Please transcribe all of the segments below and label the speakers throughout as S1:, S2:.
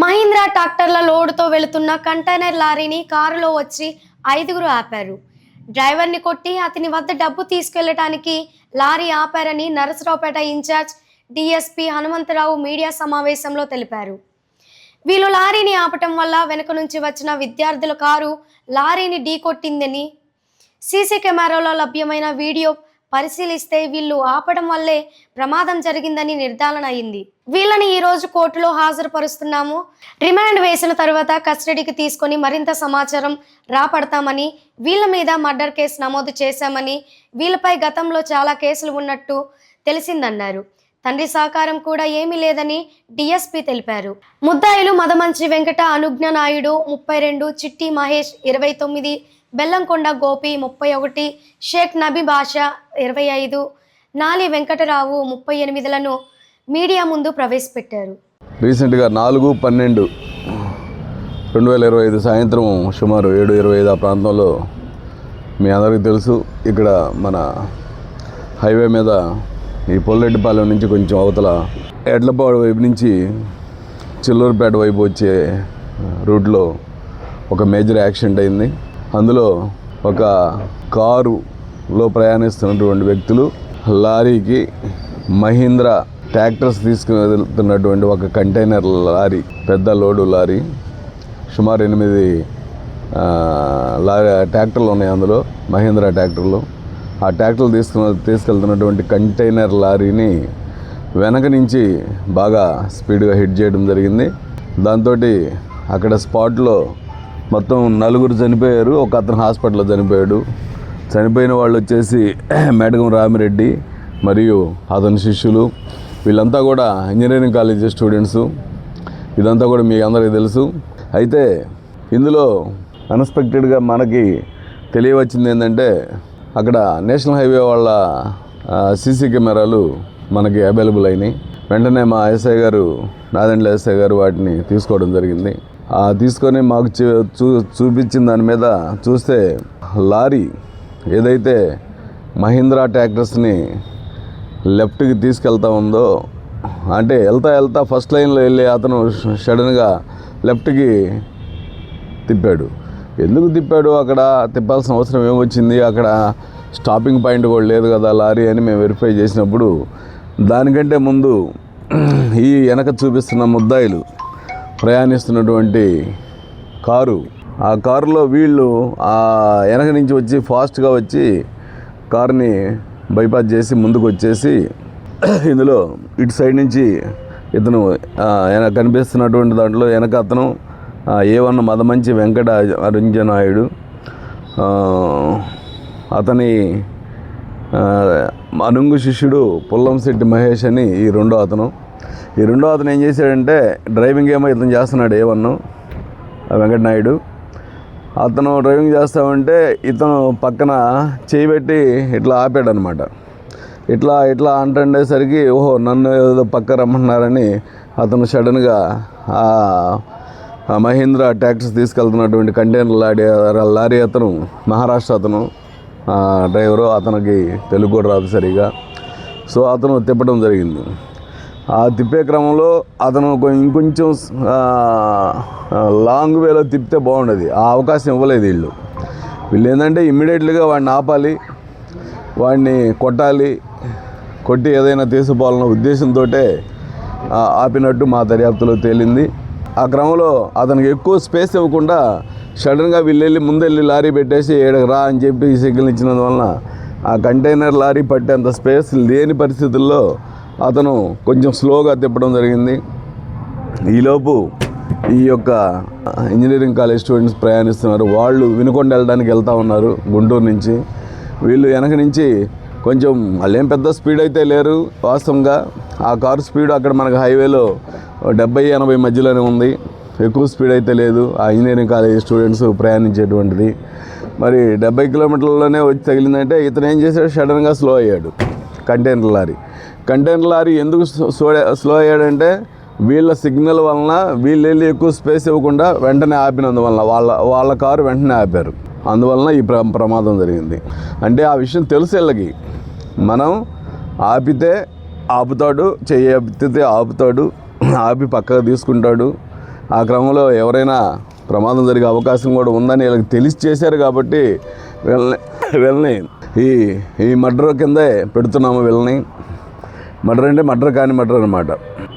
S1: మహీంద్రా ట్రాక్టర్ల లోడుతో వెళుతున్న కంటైనర్ లారీని కారులో వచ్చి 5గురు ఆపారు. డ్రైవర్ని కొట్టి అతని వద్ద డబ్బు తీసుకెళ్లడానికి లారీ ఆపారని Narasaraopet incharge DSP Hanumantha Rao media సమావేశంలో తెలిపారు. వీళ్ళు లారీని ఆపటం వల్ల వెనుక నుంచి వచ్చిన విద్యార్థుల కారు లారీని ఢీకొట్టిందని సీసీ కెమెరాలో లభ్యమైన వీడియో పరిశీలిస్తే వీళ్ళు ఆపడం వల్లే ప్రమాదం జరిగిందని నిర్ధారణ అయింది. వీళ్ళని ఈ రోజు కోర్టులో హాజరుపరుస్తున్నాము. రిమాండ్ వేసిన తర్వాత కస్టడీకి తీసుకొని మరింత సమాచారం రాపడతామని, వీళ్ళ మీద మర్డర్ కేసు నమోదు చేశామని, వీళ్ళపై గతంలో చాలా కేసులు ఉన్నట్టు తెలిసిందన్నారు. తండ్రి సహకారం కూడా ఏమీ లేదని డిఎస్పీ తెలిపారు. ముద్దాయిలు మదమంచి వెంకట అనుజ్ఞ నాయుడు 32, చిట్టి మహేష్ 29, బెల్లంకొండ గోపి 31, షేక్ నబీ బాషా 25, నాలి వెంకటరావు 38లను మీడియా ముందు ప్రవేశపెట్టారు.
S2: రీసెంట్గా 4/12/2025 సాయంత్రం సుమారు 7:25 ఆ ప్రాంతంలో మీ అందరికీ తెలుసు, ఇక్కడ మన హైవే మీద ఈ పొల్లెడ్డిపాలెం నుంచి కొంచెం అవతల ఎడ్లపాడు వైపు నుంచి చిల్లూరుపేట వైపు వచ్చే రూట్లో ఒక మేజర్ యాక్సిడెంట్ అయింది. అందులో ఒక కారులో ప్రయాణిస్తున్నటువంటి వ్యక్తులు లారీకి మహీంద్రా ట్రాక్టర్స్ తీసుకుని వెళ్తున్నటువంటి ఒక కంటైనర్ లారీ, పెద్ద లోడు లారీ, సుమారు 8 ట్రాక్టర్లు ఉన్నాయి అందులో, మహీంద్రా ట్రాక్టర్లు. ఆ ట్రాక్టర్లు తీసుకెళ్తున్నటువంటి కంటైనర్ లారీని వెనక నుంచి బాగా స్పీడ్గా హిట్ చేయడం జరిగింది. దాంతో అక్కడ స్పాట్లో మొత్తం 4 చనిపోయారు, ఒక అతను హాస్పిటల్లో చనిపోయాడు. చనిపోయిన వాళ్ళు వచ్చేసి మేడగం రామిరెడ్డి మరియు అతని శిష్యులు, వీళ్ళంతా కూడా ఇంజనీరింగ్ కాలేజీ స్టూడెంట్స్. ఇదంతా కూడా మీ అందరికీ తెలుసు. అయితే ఇందులో అన్ఎక్స్పెక్టెడ్గా మనకి తెలియవచ్చింది ఏంటంటే, అక్కడ నేషనల్ హైవే వాళ్ళ సీసీ కెమెరాలు మనకి అవైలబుల్ అయినాయి. వెంటనే మా ఎస్ఐ గారు, నాదెండ్ల ఎస్ఐ గారు వాటిని తీసుకోవడం జరిగింది. తీసుకొని మాకు చూపించిన దాని మీద చూస్తే లారీ ఏదైతే మహీంద్రా ట్రాక్టర్స్ని లెఫ్ట్కి తీసుకెళ్తా ఉందో, అంటే వెళ్తా ఫస్ట్ లైన్లో వెళ్ళి అతను సడన్గా లెఫ్ట్కి తిప్పాడు. ఎందుకు తిప్పాడు, అక్కడ తిప్పాల్సిన అవసరం ఏమొచ్చింది, అక్కడ స్టాపింగ్ పాయింట్ కూడా లేదు కదా లారీ అని మేము వెరిఫై చేసినప్పుడు, దానికంటే ముందు ఈ వెనక చూపిస్తున్న ముద్దాయిలు ప్రయాణిస్తున్నటువంటి కారు, ఆ కారులో వీళ్ళు ఆ వెనక నుంచి వచ్చి ఫాస్ట్గా వచ్చి కారుని బైపాస్ చేసి ముందుకు వచ్చేసి, ఇందులో ఇటు సైడ్ నుంచి ఇతను కనిపిస్తున్నటువంటి దాంట్లో వెనక అతను A1 మదమంచి వెంకట అనుజ్ఞ నాయుడు, అతని అనుంగు శిష్యుడు పుల్లంశెట్టి మహేష్ అని ఈ రెండో అతను ఏం చేశాడంటే, డ్రైవింగ్ ఏమో ఇతను చేస్తున్నాడు A1 వెంకట నాయుడు. అతను డ్రైవింగ్ చేస్తామంటే ఇతను పక్కన చేయబెట్టి ఇట్లా ఆపాడనమాట. ఇట్లా అంటుండేసరికి ఓహో నన్ను ఏదో పక్క రమ్మంటున్నారని అతను సడన్గా మహీంద్రా ట్రాక్టర్స్ తీసుకెళ్తున్నటువంటి కంటైనర్ లారీ అతను మహారాష్ట్ర అతను డ్రైవరు, అతనికి తెలుగు కూడా రాదు సరిగా. సో అతను తిప్పడం జరిగింది. ఆ తిప్పే క్రమంలో అతను ఇంకొంచెం లాంగ్ వేలో తిప్పితే బాగుండేది, ఆ అవకాశం ఇవ్వలేదు వీళ్ళు ఏంటంటే ఇమ్మీడియట్లీగా వాడిని ఆపాలి, వాడిని కొట్టి ఏదైనా తీసుకోవాలన్న ఉద్దేశంతో ఆపినట్టు మా దర్యాప్తులో తేలింది. ఆ క్రమంలో అతనికి ఎక్కువ స్పేస్ ఇవ్వకుండా సడన్గా వీళ్ళు ముందెళ్ళి లారీ పెట్టేసి ఏడకు రా అని చెప్పి సిగ్నల్ ఇచ్చినందువలన ఆ కంటైనర్ లారీ పట్టేంత స్పేస్ లేని పరిస్థితుల్లో అతను కొంచెం స్లోగా తిప్పడం జరిగింది. ఈలోపు ఈ యొక్క ఇంజనీరింగ్ కాలేజ్ స్టూడెంట్స్ ప్రయాణిస్తున్నారు. వాళ్ళు వినుకొండ వెళ్ళడానికి వెళ్తూ ఉన్నారు గుంటూరు నుంచి. వీళ్ళు వెనక నుంచి కొంచెం వాళ్ళేం పెద్ద స్పీడ్ అయితే లేరు వాస్తవంగా. ఆ కారు స్పీడ్ అక్కడ మనకు హైవేలో 70-80 మధ్యలోనే ఉంది, ఎక్కువ స్పీడ్ అయితే లేదు ఆ ఇంజనీరింగ్ కాలేజ్ స్టూడెంట్స్ ప్రయాణించేటువంటిది. మరి 70 కిలోమీటర్లలోనే వచ్చి తగిలిందంటే ఇతను ఏం చేశాడు, సడన్గా స్లో అయ్యాడు. కంటైనర్ లారీ ఎందుకు స్లో అయ్యాడంటే, వీళ్ళ సిగ్నల్ వలన వీళ్ళు వెళ్ళి ఎక్కువ స్పేస్ ఇవ్వకుండా వెంటనే ఆపినందువలన వాళ్ళ కారు వెంటనే ఆపారు. అందువలన ఈ ప్రమాదం జరిగింది. అంటే ఆ విషయం తెలుసు వీళ్ళకి, మనం ఆపితే ఆపుతాడు, చెయ్యి ఆపితే ఆపుతాడు, ఆపి పక్కకు తీసుకుంటాడు, ఆ క్రమంలో ఎవరైనా ప్రమాదం జరిగే అవకాశం కూడా ఉందని వీళ్ళకి తెలిసి చేశారు కాబట్టి వీళ్ళని ఈ మర్డర్ కిందే పెడుతున్నాము. వీళ్ళని మర్డర్ అంటే మర్డర్ కాని మర్డర్ అనమాట.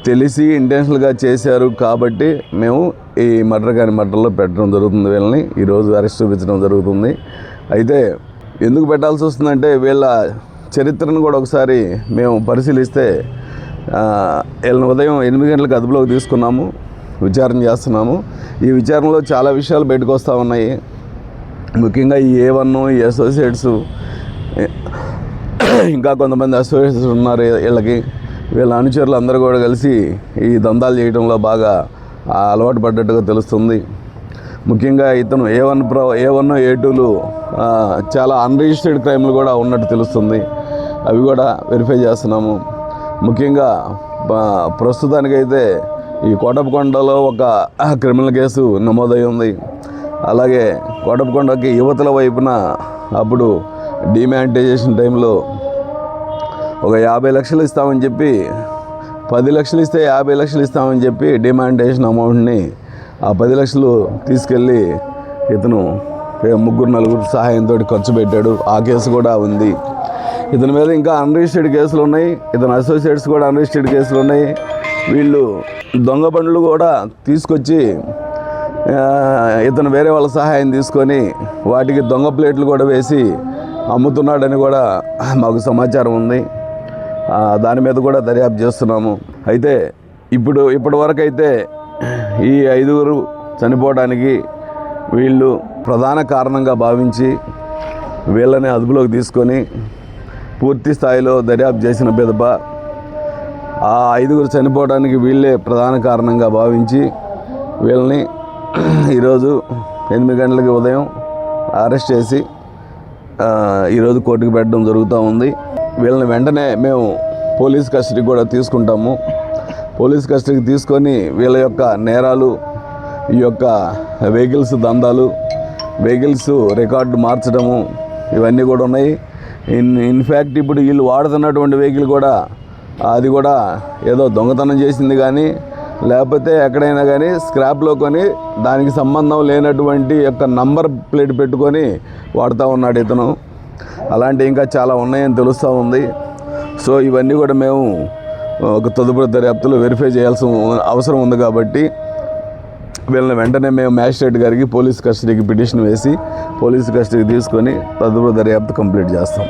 S2: తెలిసి ఇంటెన్షనల్గా చేశారు కాబట్టి మేము ఈ మర్డర్ కాని మర్డర్లో పెట్టడం జరుగుతుంది. వీళ్ళని ఈరోజు అరెస్ట్ చూపించడం జరుగుతుంది. అయితే ఎందుకు పెట్టాల్సి వస్తుందంటే వీళ్ళ చరిత్రను కూడా ఒకసారి మేము పరిశీలిస్తే వీళ్ళని ఉదయం 8 గంటలకు అదుపులోకి తీసుకున్నాము, విచారణ చేస్తున్నాము. ఈ విచారణలో చాలా విషయాలు బయటకు వస్తూ ఉన్నాయి. ముఖ్యంగా ఈ A1 ఈ అసోసియేట్స్ ఇంకా కొంతమంది అసోసియేట్స్ ఉన్నారు. వీళ్ళ అనుచరులు అందరూ కూడా కలిసి ఈ దందాలు చేయడంలో బాగా అలవాటు పడ్డట్టుగా తెలుస్తుంది. ముఖ్యంగా ఇతను A1 A2లు చాలా అన్రిజిస్టర్డ్ క్రైమ్లు కూడా ఉన్నట్టు తెలుస్తుంది. అవి కూడా వెరిఫై చేస్తున్నాము. ముఖ్యంగా ప్రస్తుతానికైతే ఈ కోటప్పకొండలో ఒక క్రిమినల్ కేసు నమోదై ఉంది. అలాగే కోటప్పకొండకి యువతల వైపున అప్పుడు డిమానిటైజేషన్ టైంలో ఒక 50 లక్షలు ఇస్తామని చెప్పి 10 లక్షలు ఇస్తే 50 లక్షలు ఇస్తామని చెప్పి డిమానిటైజేషన్ అమౌంట్ని ఆ 10 లక్షలు తీసుకెళ్ళి ఇతను 3-4 సహాయంతో ఖర్చు పెట్టాడు. ఆ కేసు కూడా ఉంది. ఇతని మీద ఇంకా అన్రిజిస్టర్డ్ కేసులు ఉన్నాయి. ఇతని అసోసియేట్స్ కూడా అన్రిజిస్టర్డ్ కేసులు ఉన్నాయి. వీళ్ళు దొంగ బండ్లు కూడా తీసుకొచ్చి ఇతను వేరే వాళ్ళ సహాయం తీసుకొని వాటికి దొంగ ప్లేట్లు కూడా వేసి అమ్ముతున్నాడని కూడా మాకు సమాచారం ఉంది. దాని మీద కూడా దర్యాప్తు చేస్తున్నాము. అయితే ఇప్పటి వరకు అయితే ఈ 5 చనిపోవడానికి వీళ్ళు ప్రధాన కారణంగా భావించి వీళ్ళని అదుపులోకి తీసుకొని పూర్తి స్థాయిలో దర్యాప్తు చేసిన పిదప ఆ 5 చనిపోవడానికి వీళ్ళే ప్రధాన కారణంగా భావించి వీళ్ళని ఈరోజు 8 గంటలకి ఉదయం అరెస్ట్ చేసి ఈరోజు కోర్టుకు పెట్టడం జరుగుతూ ఉంది. వీళ్ళని వెంటనే మేము పోలీస్ కస్టడీకి కూడా తీసుకుంటాము. పోలీస్ కస్టడీకి తీసుకొని వీళ్ళ యొక్క నేరాలు, ఈ యొక్క వెహికల్స్ దందాలు, వెహికల్స్ రికార్డు మార్చడము ఇవన్నీ కూడా ఉన్నాయి. ఇన్ఫ్యాక్ట్ ఇప్పుడు వీళ్ళు వాడుతున్నటువంటి వెహికల్ కూడా అది కూడా ఏదో దొంగతనం చేసింది కానీ లేకపోతే ఎక్కడైనా కానీ స్క్రాప్లో కొని దానికి సంబంధం లేనటువంటి యొక్క నంబర్ ప్లేట్ పెట్టుకొని వాడుతూ ఉన్నాడు ఇతను. అలాంటి ఇంకా చాలా ఉన్నాయని తెలుస్తూ ఉంది. సో ఇవన్నీ కూడా మేము ఒక తదుపరి దర్యాప్తులో వెరిఫై చేయాల్సిన అవసరం ఉంది కాబట్టి వీళ్ళని వెంటనే మేము మ్యాజిస్ట్రేట్ గారికి పోలీస్ కస్టడీకి పిటిషన్ వేసి పోలీస్ కస్టడీకి తీసుకొని తదుపరి దర్యాప్తు కంప్లీట్ చేస్తాం.